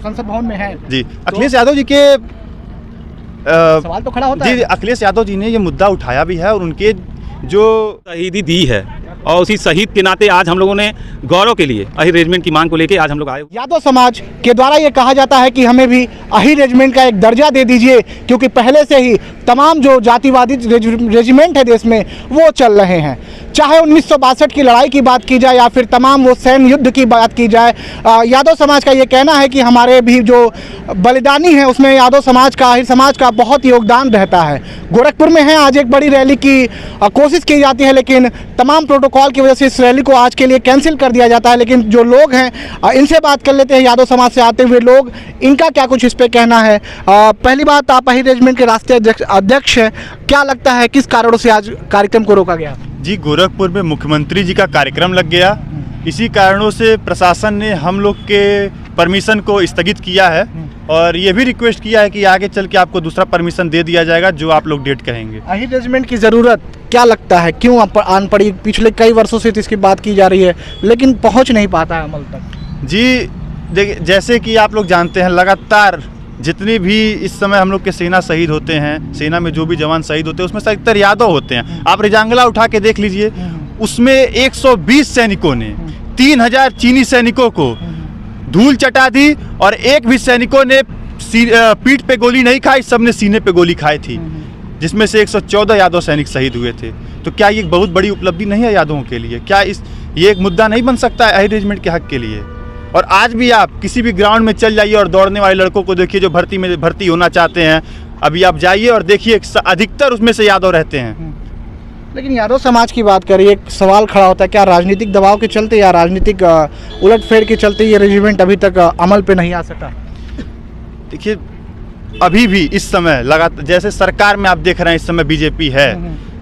संसद भवन में हैं जी। अखिलेश यादव जी के सवाल तो खड़ा होता है। जी, अखिलेश यादव जी ने ये मुद्दा उठाया भी है और उनके जो शहीदी दी है और उसी शहीद के नाते आज हम लोगों ने गौरव के लिए अहिर रेजिमेंट की मांग को लेकर आज हम लोग आए। यादव समाज के द्वारा ये कहा जाता है कि हमें भी अहिर रेजिमेंट का एक दर्जा दे दीजिए, क्योंकि पहले से ही तमाम जो जातिवादी रेजिमेंट है देश में वो चल रहे हैं। चाहे 1962 की लड़ाई की बात की जाए या फिर तमाम वो सैन्य युद्ध की बात की जाए, यादव समाज का ये कहना है कि हमारे भी जो बलिदानी है उसमें यादव समाज का, अहिर समाज का बहुत योगदान रहता है। गोरखपुर में है, आज एक बड़ी रैली की कोशिश की जाती है, लेकिन तमाम प्रोटोकॉल की वजह से इस रैली को आज के लिए कैंसिल कर दिया जाता है। लेकिन जो लोग हैं इनसे बात कर लेते हैं, यादव समाज से आते हुए लोग, इनका क्या कुछ इस पे कहना है। पहली बात, आप अहिर रेजिमेंट के राष्ट्रीय अध्यक्ष हैं, क्या लगता है किस कारणों से आज कार्यक्रम को रोका गया? जी, गोरखपुर में मुख्यमंत्री जी का कार्यक्रम लग गया, इसी कारणों से प्रशासन ने हम लोग के परमिशन को स्थगित किया है और ये भी रिक्वेस्ट किया है कि आगे चल के आपको दूसरा परमिशन दे दिया जाएगा जो आप लोग डेट कहेंगे। अहिर रेजिमेंट की ज़रूरत क्या लगता है, क्यों आन पड़ी? पिछले कई वर्षों से इसकी बात की जा रही है लेकिन पहुंच नहीं पाता है अमल तक। जी देखिए, जैसे कि आप लोग जानते हैं, लगातार जितने भी इस समय हम लोग के सेना शहीद होते हैं, सेना में जो भी जवान शहीद होते हैं उसमें अधिकतर यादव होते हैं। आप रिजांगला उठा के देख लीजिए, उसमें 120 सैनिकों ने 3000 चीनी सैनिकों को धूल चटा दी और एक भी सैनिकों ने पीठ पे गोली नहीं खाई, सबने सीने पे गोली खाई थी, जिसमें से 114 यादव सैनिक शहीद हुए थे। तो क्या ये बहुत बड़ी उपलब्धि नहीं है यादवों के लिए? क्या ये एक मुद्दा नहीं बन सकता है अहिर रेजिमेंट के हक के लिए? और आज भी आप किसी भी ग्राउंड में चल जाइए और दौड़ने वाले लड़कों को देखिए जो भर्ती होना चाहते हैं, अभी आप जाइए और देखिए अधिकतर उसमें से यादव रहते हैं। लेकिन यादव समाज की बात करिए, एक सवाल खड़ा होता है, क्या राजनीतिक दबाव के चलते या राजनीतिक उलटफेर के चलते ये रेजिमेंट अभी तक अमल पे नहीं आ सका? देखिए, अभी भी इस समय लगातार, जैसे सरकार में आप देख रहे हैं इस समय बीजेपी है,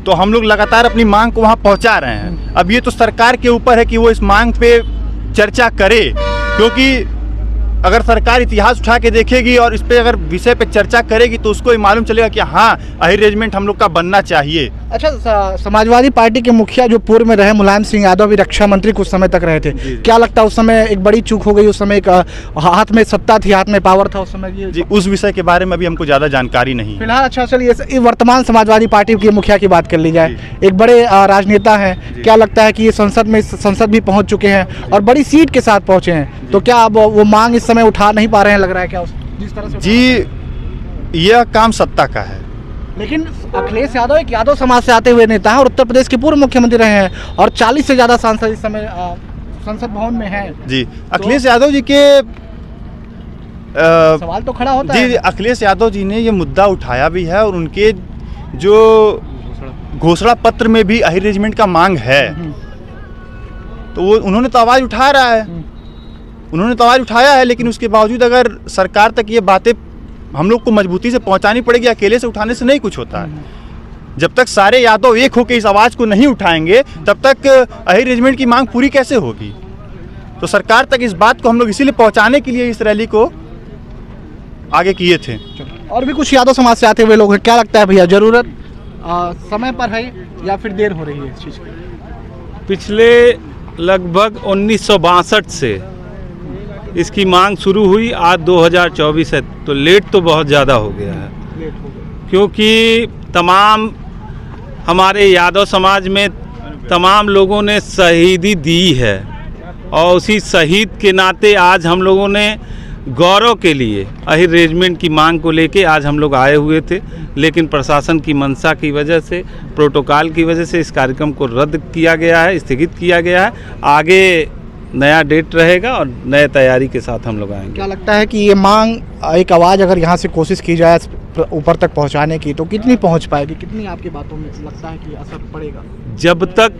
तो हम लोग लगातार अपनी मांग को वहाँ पहुँचा रहे हैं। अब ये तो सरकार के ऊपर है कि वो इस मांग पे चर्चा करे, क्योंकि अगर सरकार इतिहास उठा के देखेगी और इस पे अगर विषय पे चर्चा करेगी तो उसको ये मालूम चलेगा कि हाँ, अहिर रेजिमेंट हम लोग का बनना चाहिए। अच्छा, समाजवादी पार्टी के मुखिया जो पूर्व में रहे मुलायम सिंह यादव भी रक्षा मंत्री कुछ समय तक रहे थे, क्या लगता है उस समय एक बड़ी चूक हो गई? उस समय एक हाथ में सत्ता थी, हाथ में पावर था उस समय। जी, उस विषय के बारे में अभी हमको ज़्यादा जानकारी नहीं फिलहाल। अच्छा, चलिए वर्तमान समाजवादी पार्टी के मुखिया की बात कर ली जाए, एक बड़े राजनेता हैं, क्या लगता है कि ये संसद भी पहुँच चुके हैं और बड़ी सीट के साथ पहुँचे हैं, तो क्या अब वो मांग इस समय उठा नहीं पा रहे हैं, लग रहा है क्या जिस तरह से? जी, यह काम सत्ता का है। लेकिन अखिलेश यादव एक यादव समाज से आते हुए नेता है और उत्तर प्रदेश के पूर्व मुख्यमंत्री रहे हैं और 40 से ज़्यादा सांसद इस समय संसद भवन में हैं। जी, अखिलेश यादव जी के सवाल तो खड़ा होता है। जी, अखिलेश यादव जी ने ये मुद्दा उठाया भी है और उनके जो घोषणा पत्र में भी अहिर रेजिमेंट का मांग है, तो वो उन्होंने तो आवाज़ उठा रहा है, उन्होंने तो आवाज़ उठाया है, लेकिन उसके बावजूद अगर सरकार तक ये बातें हम लोग को मजबूती से पहुंचानी पड़ेगी, अकेले से उठाने से नहीं कुछ होता है। जब तक सारे यादव एक होकर इस आवाज़ को नहीं उठाएंगे तब तक अहिर रेजिमेंट की मांग पूरी कैसे होगी? तो सरकार तक इस बात को हम लोग इसीलिए पहुंचाने के लिए इस रैली को आगे किए थे। और भी कुछ यादव समाज से आते हुए लोग हैं, क्या लगता है भैया, जरूरत समय पर है या फिर देर हो रही है इस चीज़ की? पिछले लगभग 1962 से इसकी मांग शुरू हुई, आज 2024 है, तो लेट तो बहुत ज़्यादा हो गया है, क्योंकि तमाम हमारे यादव समाज में तमाम लोगों ने शहीदी दी है और उसी शहीद के नाते आज हम लोगों ने गौरव के लिए अहिर रेजिमेंट की मांग को लेके आज हम लोग आए हुए थे, लेकिन प्रशासन की मंशा की वजह से, प्रोटोकॉल की वजह से इस कार्यक्रम को रद्द किया गया है, स्थगित किया गया है। आगे नया डेट रहेगा और नए तैयारी के साथ हम लोग आएंगे। क्या लगता है कि ये मांग, एक आवाज़ अगर यहाँ से कोशिश की जाए ऊपर तक पहुँचाने की, तो कितनी पहुँच पाएगी? कितनी आपकी बातों में लगता है कि असर पड़ेगा? जब तक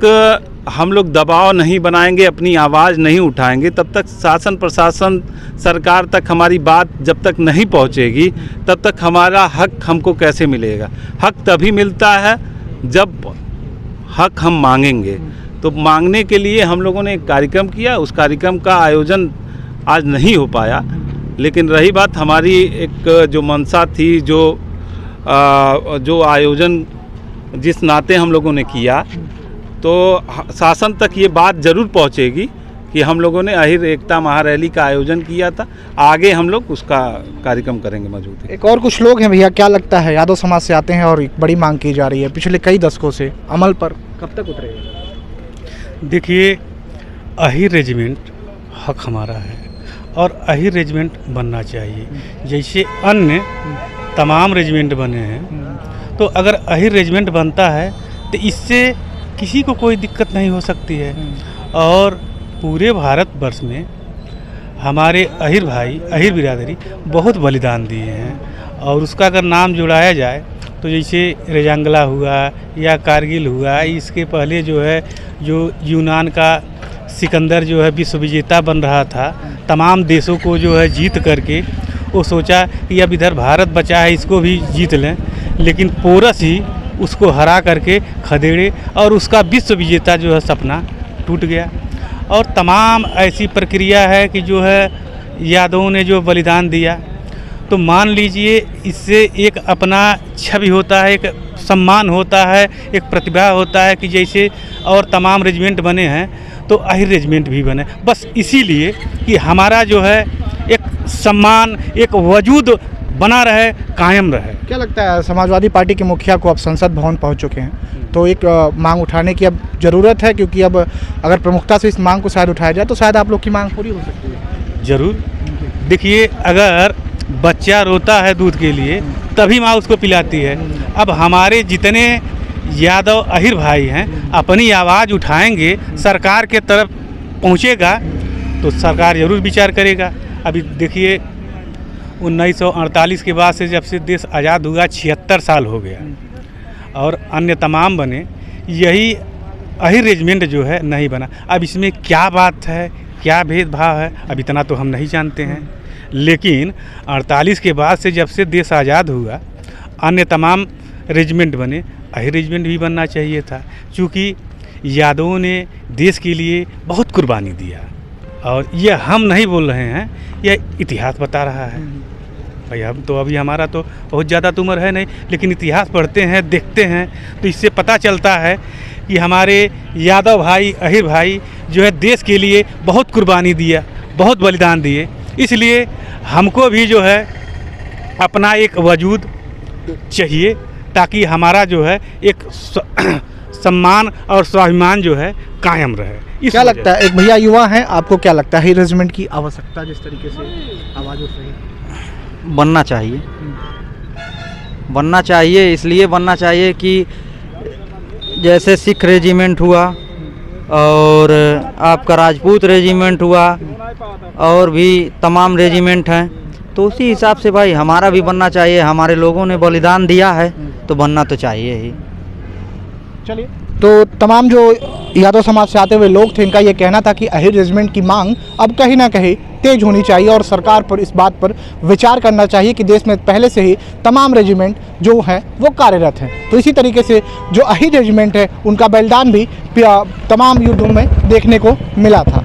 हम लोग दबाव नहीं बनाएंगे, अपनी आवाज़ नहीं उठाएंगे, तब तक शासन प्रशासन सरकार तक हमारी बात जब तक नहीं पहुंचेगी, तब तक हमारा हक हमको कैसे मिलेगा? हक तभी मिलता है जब हक हम मांगेंगे। तो मांगने के लिए हम लोगों ने एक कार्यक्रम किया, उस कार्यक्रम का आयोजन आज नहीं हो पाया, लेकिन रही बात हमारी एक जो मंशा थी, जो आयोजन जिस नाते हम लोगों ने किया, तो शासन तक ये बात ज़रूर पहुंचेगी कि हम लोगों ने अहिर एकता महारैली का आयोजन किया था। आगे हम लोग उसका कार्यक्रम करेंगे मौजूद। एक और कुछ लोग हैं भैया, क्या लगता है, यादव समाज से आते हैं और एक बड़ी मांग की जा रही है पिछले कई दशकों से, अमल पर कब तक उतरेगा? देखिए, अहिर रेजिमेंट हक हमारा है और अहिर रेजिमेंट बनना चाहिए। जैसे अन्य तमाम रेजिमेंट बने हैं, तो अगर अहिर रेजिमेंट बनता है तो इससे किसी को कोई दिक्कत नहीं हो सकती है। और पूरे भारतवर्ष में हमारे अहिर भाई, अहिर बिरादरी बहुत बलिदान दिए हैं। और उसका अगर नाम जुड़ाया जाए तो जैसे रेजांगला हुआ या कारगिल हुआ, इसके पहले जो है जो यूनान का सिकंदर जो है विश्व विजेता बन रहा था, तमाम देशों को जो है जीत करके वो सोचा कि अब इधर भारत बचा है इसको भी जीत लें, लेकिन पोरस ही उसको हरा करके खदेड़े और उसका विश्व विजेता जो है सपना टूट गया। और तमाम ऐसी प्रक्रिया है कि जो है यादवों ने जो बलिदान दिया, तो मान लीजिए इससे एक अपना छवि होता है, एक सम्मान होता है, एक प्रतिभा होता है कि जैसे और तमाम रेजिमेंट बने हैं तो अहिर रेजिमेंट भी बने, बस इसीलिए कि हमारा जो है एक सम्मान, एक वजूद बना रहे, कायम रहे। क्या लगता है, समाजवादी पार्टी के मुखिया को अब संसद भवन पहुंच चुके हैं, तो एक मांग उठाने की अब ज़रूरत है, क्योंकि अब अगर प्रमुखता से इस मांग को शायद उठाया जाए तो शायद आप लोग की मांग पूरी हो सकती है? ज़रूर। देखिए, अगर बच्चा रोता है दूध के लिए तभी माँ उसको पिलाती है। अब हमारे जितने यादव अहिर भाई हैं अपनी आवाज़ उठाएंगे, सरकार के तरफ पहुँचेगा तो सरकार ज़रूर विचार करेगा। अभी देखिए 1948 के बाद से जब से देश आज़ाद हुआ 76 साल हो गया और अन्य तमाम बने, यही अहिर रेजिमेंट जो है नहीं बना। अब इसमें क्या बात है, क्या भेदभाव है, अब इतना तो हम नहीं जानते हैं, लेकिन 48 के बाद से जब से देश आज़ाद हुआ अन्य तमाम रेजिमेंट बने, अहिर रेजिमेंट भी बनना चाहिए था, क्योंकि यादवों ने देश के लिए बहुत कुर्बानी दिया। और ये हम नहीं बोल रहे हैं, यह इतिहास बता रहा है। भाई हम तो अभी हमारा तो बहुत ज़्यादा तो उम्र है नहीं, लेकिन इतिहास पढ़ते हैं, देखते हैं, तो इससे पता चलता है कि हमारे यादव भाई, अहिर भाई जो है देश के लिए बहुत कुर्बानी दिया, बहुत बलिदान दिए। इसलिए हमको भी जो है अपना एक वजूद चाहिए, ताकि हमारा जो है एक सम्मान और स्वाभिमान जो है कायम रहे। क्या लगता है, एक भैया युवा हैं, आपको क्या लगता है रेजिमेंट की आवश्यकता जिस तरीके से आवाज़ उठ रही है? बनना चाहिए, बनना चाहिए, इसलिए बनना चाहिए कि जैसे सिख रेजिमेंट हुआ और आपका राजपूत रेजिमेंट हुआ और भी तमाम रेजिमेंट हैं, तो उसी हिसाब से भाई हमारा भी बनना चाहिए। हमारे लोगों ने बलिदान दिया है तो बनना तो चाहिए ही। चलिए, तो तमाम जो यादव समाज से आते हुए लोग थे, इनका ये कहना था कि अहिर रेजिमेंट की मांग अब कहीं ना कहीं तेज होनी चाहिए और सरकार पर इस बात पर विचार करना चाहिए कि देश में पहले से ही तमाम रेजिमेंट जो हैं वो कार्यरत हैं। तो इसी तरीके से जो अहिर रेजिमेंट है उनका बलिदान भी तमाम युद्धों में देखने को मिला था।